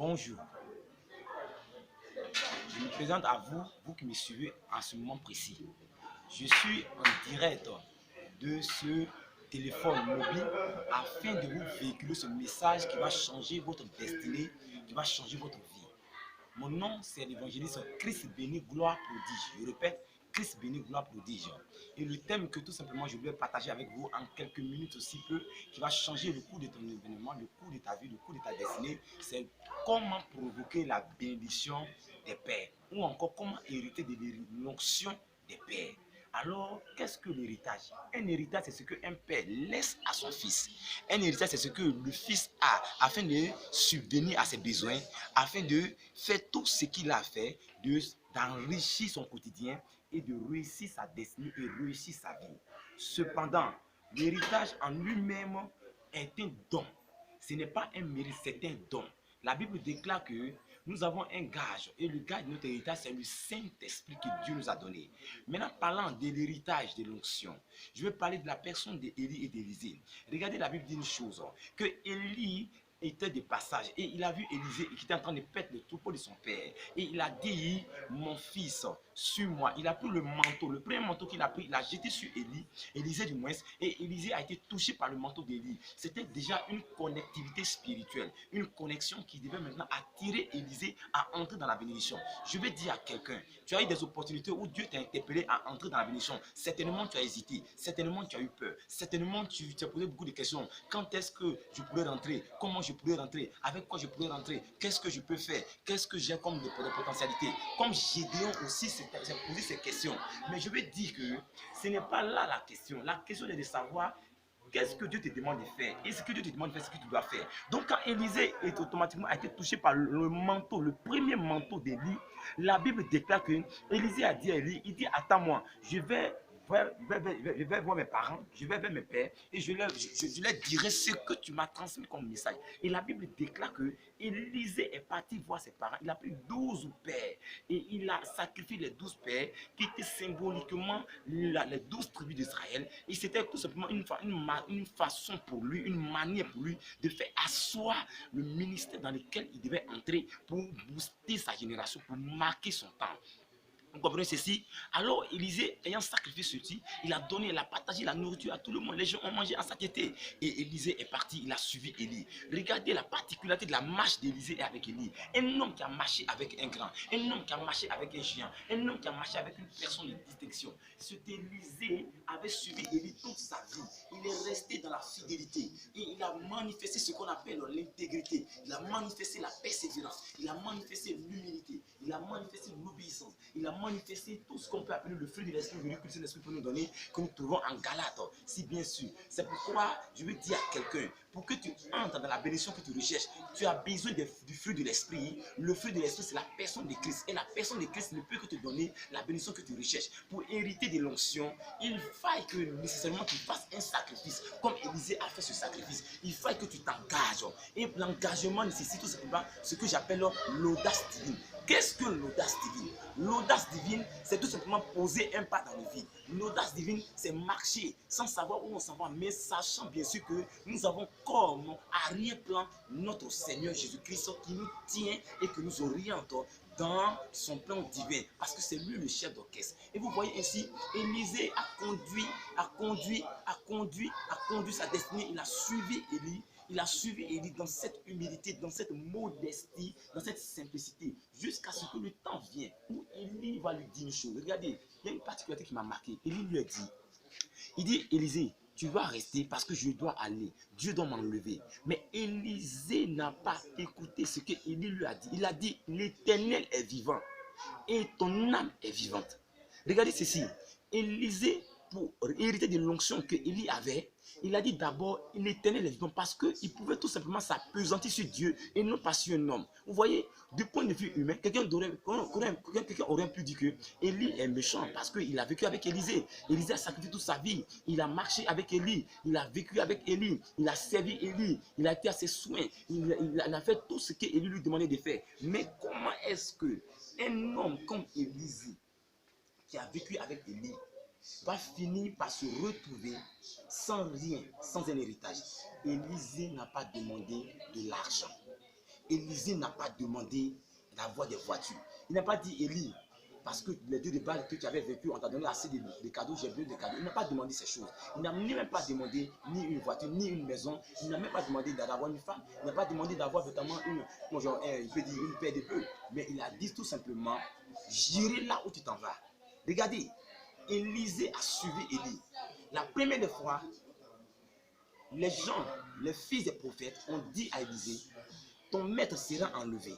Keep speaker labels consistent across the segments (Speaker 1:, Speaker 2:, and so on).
Speaker 1: Bonjour, je me présente à vous, vous qui me suivez en ce moment précis. Je suis en direct de ce téléphone mobile afin de vous véhiculer ce message qui va changer votre destinée, qui va changer votre vie. Mon nom, c'est l'évangéliste Christ béni, gloire prodige. Je répète, Christ béni, gloire prodige. Et le thème que tout simplement je voulais partager avec vous en quelques minutes aussi peu, qui va changer le cours de ton événement, le cours de ta vie, le cours de ta destinée, c'est comment provoquer la bénédiction des pères, ou encore comment hériter de l'onction des pères. Alors, qu'est-ce que l'héritage? Un héritage, c'est ce qu'un père laisse à son fils. Un héritage, c'est ce que le fils a afin de subvenir à ses besoins, afin de faire tout ce qu'il a fait, d'enrichir son quotidien et de réussir sa destinée et réussir sa vie. Cependant, l'héritage en lui-même est un don. Ce n'est pas un mérite, c'est un don. La Bible déclare que nous avons un gage et le gage de notre héritage, c'est le Saint-Esprit que Dieu nous a donné. Maintenant, parlant de l'héritage de l'onction, je vais parler de la personne d'Élie et d'Élisée. Regardez, la Bible dit une chose, que Élie était de passage et il a vu Élisée qui était en train de perdre le troupeau de son père et il a dit, mon fils, suis-moi. Il a pris le manteau, le premier manteau qu'il a pris, il l'a jeté sur Élie, Élisée du moins, et Élisée a été touché par le manteau d'Élie. C'était déjà une connectivité spirituelle, une connexion qui devait maintenant attirer Élisée à entrer dans la bénédiction. Je vais dire à quelqu'un, tu as eu des opportunités où Dieu t'a interpellé à entrer dans la bénédiction. Certainement tu as hésité, certainement tu as eu peur, certainement tu t'es posé beaucoup de questions. Quand est-ce que je pourrais rentrer? Comment je pourrais rentrer? Avec quoi je pourrais rentrer? Qu'est-ce que je peux faire? Qu'est-ce que j'ai comme de potentialités? Comme Gédéon aussi s'est posé ces questions. Mais je vais dire que ce n'est pas là la question. La question est de savoir qu'est-ce que Dieu te demande de faire? Et ce que Dieu te demande de faire, ce que tu dois faire. Donc, quand Élisée est automatiquement a été touché par le manteau, le premier manteau d'Élie, la Bible déclare que Élisée a dit à Élie, il dit, attends-moi, je vais voir mes parents, je vais vers mes pères et je leur dirai ce que tu m'as transmis comme message. Et la Bible déclare que Élisée est parti voir ses parents. Il a pris 12 pères et il a sacrifié les 12 pères qui étaient symboliquement les 12 tribus d'Israël. Et c'était tout simplement une façon pour lui, une manière pour lui de faire asseoir le ministère dans lequel il devait entrer pour booster sa génération, pour marquer son temps. Vous comprenez ceci? Alors Élisée, ayant sacrifié ceci, il a donné, il a partagé la nourriture à tout le monde. Les gens ont mangé en satiété. Et Élisée est parti, il a suivi Élie. Regardez la particularité de la marche d'Élisée avec Élie. Un homme qui a marché avec un grand, un homme qui a marché avec un géant, un homme qui a marché avec une personne de distinction. Cet Élisée avait suivi Élie toute sa vie. Il est resté dans la fidélité. Et il a manifesté ce qu'on appelle l'intégrité. Il a manifesté la persévérance. Il a manifesté l'humilité. Il a manifesté l'obéissance. Il a manifester tout ce qu'on peut appeler le fruit de l'esprit venu que l'esprit peut nous donner, que nous trouvons en Galate, si bien sûr. C'est pourquoi je veux dire à quelqu'un, pour que tu entres dans la bénédiction que tu recherches, tu as besoin du fruit de l'esprit. Le fruit de l'esprit, c'est la personne de Christ. Et la personne de Christ ne peut que te donner la bénédiction que tu recherches. Pour hériter de l'onction, il faille que nécessairement tu fasses un sacrifice, comme Élisée a fait ce sacrifice. Il faille que tu t'engages. Et l'engagement nécessite tout simplement ce que j'appelle l'audace divine. Qu'est-ce que l'audace divine? L'audace divine, c'est tout simplement poser un pas dans le vide. L'audace divine, c'est marcher sans savoir où on s'en va, mais sachant bien sûr que nous avons comme arrière-plan notre Seigneur Jésus-Christ qui nous tient et que nous oriente dans son plan divin, parce que c'est lui le chef d'orchestre. Et vous voyez ainsi, Élisée a conduit sa destinée. Il a suivi Élie. Il a suivi Élie dans cette humilité, dans cette modestie, dans cette simplicité, jusqu'à ce que le temps vienne où Élie va lui dire une chose. Regardez, il y a une particularité qui m'a marqué. Élie lui a dit, il dit, Élisée, tu dois rester parce que je dois aller. Dieu doit m'enlever. Mais Élisée n'a pas écouté ce que Élie lui a dit. Il a dit, l'Éternel est vivant et ton âme est vivante. Regardez ceci. Élisée, pour hériter de l'onction que Élie avait, il a dit d'abord, l'Éternel est vivant parce qu'il pouvait tout simplement s'appesantir sur Dieu et non pas sur un homme. Vous voyez, du point de vue humain, quelqu'un aurait pu dire que Élie est méchant parce qu'il a vécu avec Élisée. Élisée a sacrifié toute sa vie. Il a marché avec Élie. Il a vécu avec Élie. Il a servi Élie. Il a été à ses soins. Il a fait tout ce qu'Élie lui demandait de faire. Mais comment est-ce qu'un homme comme Élisée, qui a vécu avec Élie, va finir par se retrouver sans rien, sans un héritage? Élisée n'a pas demandé de l'argent. Élisée n'a pas demandé d'avoir des voitures. Il n'a pas dit, Élie, parce que les dieux de Baal que tu avais vécu, on t'a donné assez de cadeaux, j'ai besoin de cadeaux. Il n'a pas demandé ces choses. Il n'a même pas demandé ni une voiture, ni une maison. Il n'a même pas demandé d'avoir une femme. Il n'a pas demandé d'avoir notamment il peut dire une paire de bœufs. Mais il a dit tout simplement, j'irai là où tu t'en vas. Regardez, Élisée a suivi Élie. La première des fois, les gens, les fils des prophètes ont dit à Élisée, ton maître sera enlevé.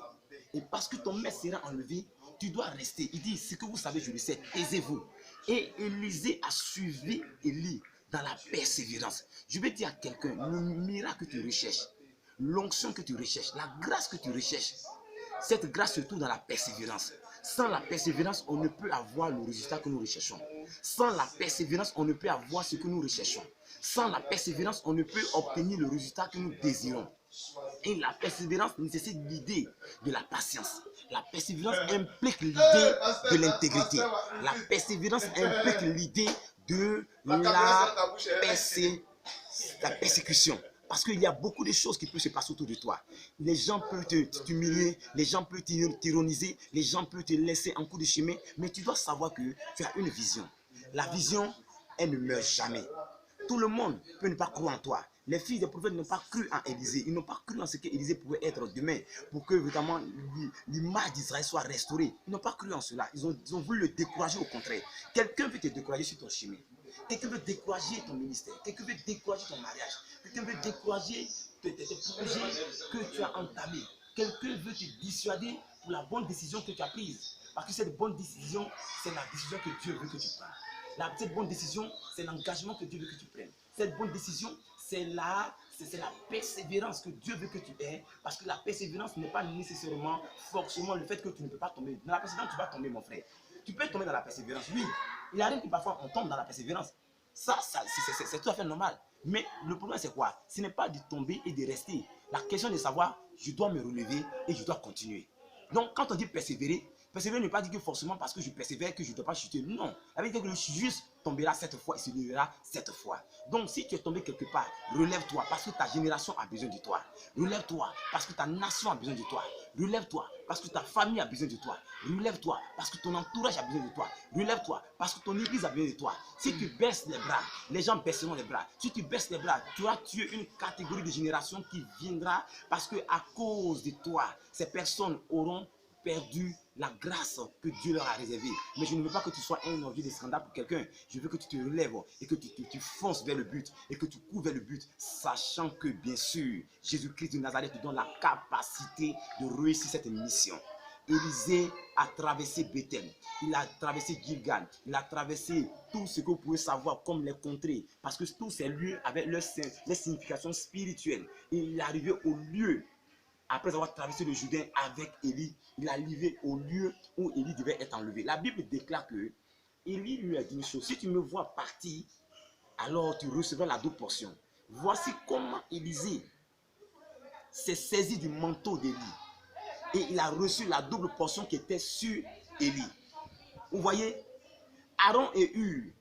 Speaker 1: Et parce que ton maître sera enlevé, tu dois rester. Il dit, ce que vous savez, je le sais, taisez-vous. Et Élisée a suivi Élie dans la persévérance. Je vais dire à quelqu'un, le miracle que tu recherches, l'onction que tu recherches, la grâce que tu recherches, cette grâce se trouve dans la persévérance. Sans la persévérance, on ne peut avoir le résultat que nous recherchons. Sans la persévérance, on ne peut avoir ce que nous recherchons. Sans la persévérance, on ne peut obtenir le résultat que nous désirons. Et la persévérance nécessite l'idée de la patience. La persévérance implique l'idée de l'intégrité. La persévérance implique l'idée de la persécution. Parce qu'il y a beaucoup de choses qui peuvent se passer autour de toi. Les gens peuvent t'humilier, les gens peuvent t'ironiser, les gens peuvent te laisser en cours de chemin. Mais tu dois savoir que tu as une vision. La vision, elle ne meurt jamais. Tout le monde peut ne pas croire en toi. Les fils des prophètes n'ont pas cru en Élisée. Ils n'ont pas cru en ce qu'Élisée pouvait être demain pour que vraiment l'image d'Israël soit restaurée. Ils n'ont pas cru en cela. Ils ont voulu le décourager au contraire. Quelqu'un veut te décourager sur ton chemin. Quelqu'un veut décourager ton ministère. Quelqu'un veut décourager ton mariage. Quelqu'un veut décourager tes projets que tu as entamés. Quelqu'un veut te dissuader pour la bonne décision que tu as prise. Parce que cette bonne décision, c'est la décision que Dieu veut que tu prennes. Cette bonne décision, c'est l'engagement que Dieu veut que tu prennes. Cette bonne décision, c'est la persévérance que Dieu veut que tu aies. Parce que la persévérance n'est pas nécessairement, forcément, le fait que tu ne peux pas tomber. Dans la persévérance, tu vas tomber, mon frère. Tu peux tomber dans la persévérance, oui. Il arrive que parfois on tombe dans la persévérance. Ça c'est tout à fait normal. Mais le problème, c'est quoi? Ce n'est pas de tomber et de rester. La question est de savoir, je dois me relever et je dois continuer. Donc, quand on dit persévérer, persévérer ne veut pas dire que forcément parce que je persévère que je ne dois pas chuter. Non. La vérité est que le juste tombera cette fois et se lèvera cette fois. Donc, si tu es tombé quelque part, relève-toi parce que ta génération a besoin de toi. Relève-toi parce que ta nation a besoin de toi. Relève-toi parce que ta famille a besoin de toi. Relève-toi parce que ton entourage a besoin de toi. Relève-toi parce que ton église a besoin de toi. Si tu baisses les bras, les gens baisseront les bras. Si tu baisses les bras, tu vas tuer une catégorie de génération qui viendra parce que à cause de toi, ces personnes auront perdu la grâce que Dieu leur a réservée. Mais je ne veux pas que tu sois un objet de scandale pour quelqu'un. Je veux que tu te relèves et que tu fonces vers le but et que tu cours vers le but, sachant que bien sûr, Jésus-Christ de Nazareth te donne la capacité de réussir cette mission. Élisée a traversé Bethel, il a traversé Gilgal, il a traversé tout ce que vous pouvez savoir comme les contrées, parce que tous ces lieux avaient leur signification spirituelle. Et il est arrivé au lieu, après avoir traversé le Jourdain avec Élie, il est arrivé au lieu où Élie devait être enlevé. La Bible déclare que Élie lui a dit une chose, si tu me vois partir, alors tu recevras la double portion. Voici comment Élisée s'est saisi du manteau d'Élie. Et il a reçu la double portion qui était sur Élie. Vous voyez, Aaron et Hur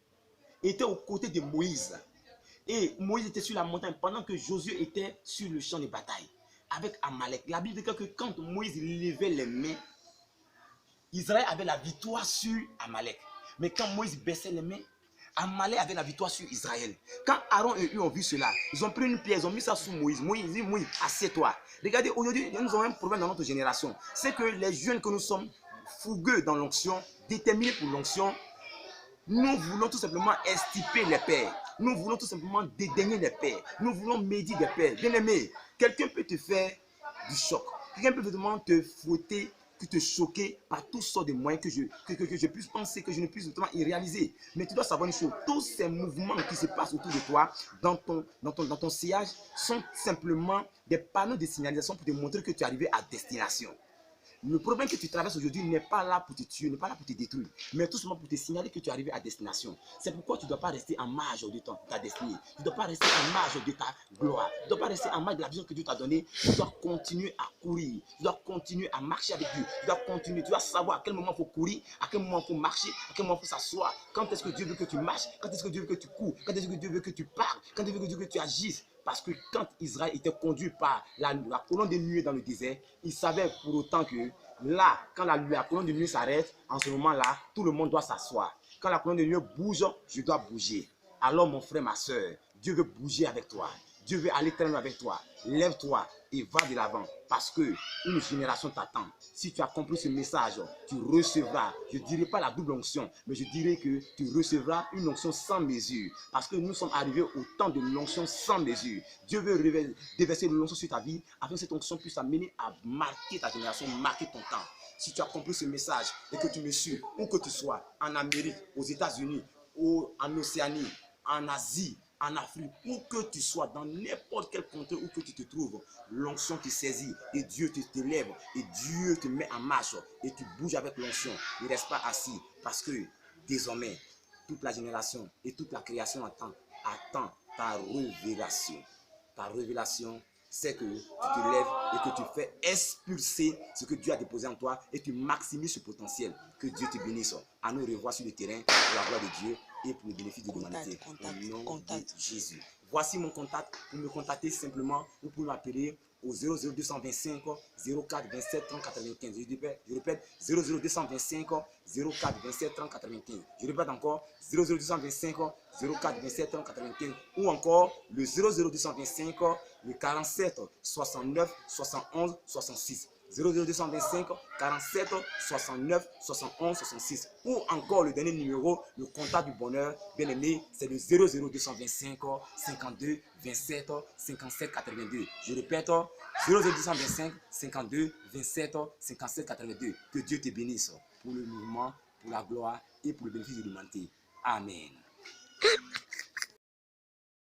Speaker 1: étaient aux côtés de Moïse. Et Moïse était sur la montagne pendant que Josué était sur le champ de bataille avec Amalek. La Bible dit que quand Moïse levait les mains, Israël avait la victoire sur Amalek. Mais quand Moïse baissait les mains, Amalek avait la victoire sur Israël. Quand Aaron et Hur ont vu cela, ils ont pris une pierre, ils ont mis ça sous Moïse. Moïse dit, Moïse, assieds-toi. Regardez, aujourd'hui, nous avons un problème dans notre génération. C'est que les jeunes que nous sommes, fougueux dans l'onction, déterminés pour l'onction, nous voulons tout simplement extirper les pères. Nous voulons tout simplement dédaigner les pères. Nous voulons médire des pères. Bien aimé, quelqu'un peut te faire du choc. Quelqu'un peut vraiment te fouetter, te choquer par toutes sortes de moyens que je puisse penser, que je ne puisse vraiment y réaliser. Mais tu dois savoir une chose, tous ces mouvements qui se passent autour de toi, dans ton sillage, sont simplement des panneaux de signalisation pour te montrer que tu es arrivé à destination. Le problème que tu traverses aujourd'hui n'est pas là pour te tuer, n'est pas là pour te détruire, mais tout simplement pour te signaler que tu es arrivé à destination. C'est pourquoi tu ne dois pas rester en marge de ta destinée. Tu ne dois pas rester en marge de ta gloire. Tu ne dois pas rester en marge de la vision que Dieu t'a donnée. Tu dois continuer à courir. Tu dois continuer à marcher avec Dieu. Tu dois continuer. Tu dois savoir à quel moment il faut courir, à quel moment il faut marcher, à quel moment il faut s'asseoir. Quand est-ce que Dieu veut que tu marches? Quand est-ce que Dieu veut que tu cours? Quand est-ce que Dieu veut que tu parles? Quand est-ce que Dieu veut que tu agisses? Parce que quand Israël était conduit par la colonne de nuée dans le désert, il savait pour autant que là, quand la colonne de nuée s'arrête, en ce moment-là, tout le monde doit s'asseoir. Quand la colonne de nuée bouge, je dois bouger. Alors mon frère, ma soeur, Dieu veut bouger avec toi. Dieu veut aller très loin avec toi. Lève-toi et va de l'avant parce que une génération t'attend. Si tu as compris ce message, tu recevras, je ne dirais pas la double onction, mais je dirais que tu recevras une onction sans mesure. Parce que nous sommes arrivés au temps de l'onction sans mesure. Dieu veut déverser l'onction sur ta vie afin que cette onction puisse t'amener à marquer ta génération, marquer ton temps. Si tu as compris ce message et que tu me suis, où que tu sois, en Amérique, aux États-Unis, en Océanie, en Asie, en Afrique, où que tu sois, dans n'importe quel contrée où que tu te trouves, l'onction te saisit et Dieu te lève et Dieu te met en marche et tu bouges avec l'onction. Ne reste pas assis parce que désormais, toute la génération et toute la création attend ta révélation. Ta révélation, c'est que tu te lèves et que tu fais expulser ce que Dieu a déposé en toi et tu maximises ce potentiel. Que Dieu te bénisse. À nous revoir sur le terrain pour la gloire de Dieu et pour le bénéfice de l'humanité. Au nom de Jésus. Voici mon contact. Pour me contacter simplement, vous pouvez m'appeler au 00225 04 27 30 95. Je répète 00225 04 27 30 95. Je répète encore 00225 04 27 30 95 ou encore le 00225 le 47 69 71 66. 00225 47 69 71 66 ou encore le dernier numéro, le contact du bonheur, bien aimé, c'est le 00225 52 27 57 82. Je répète 00225 52 27 57 82. Que Dieu te bénisse pour le mouvement, pour la gloire et pour le bénéfice de l'humanité. Amen.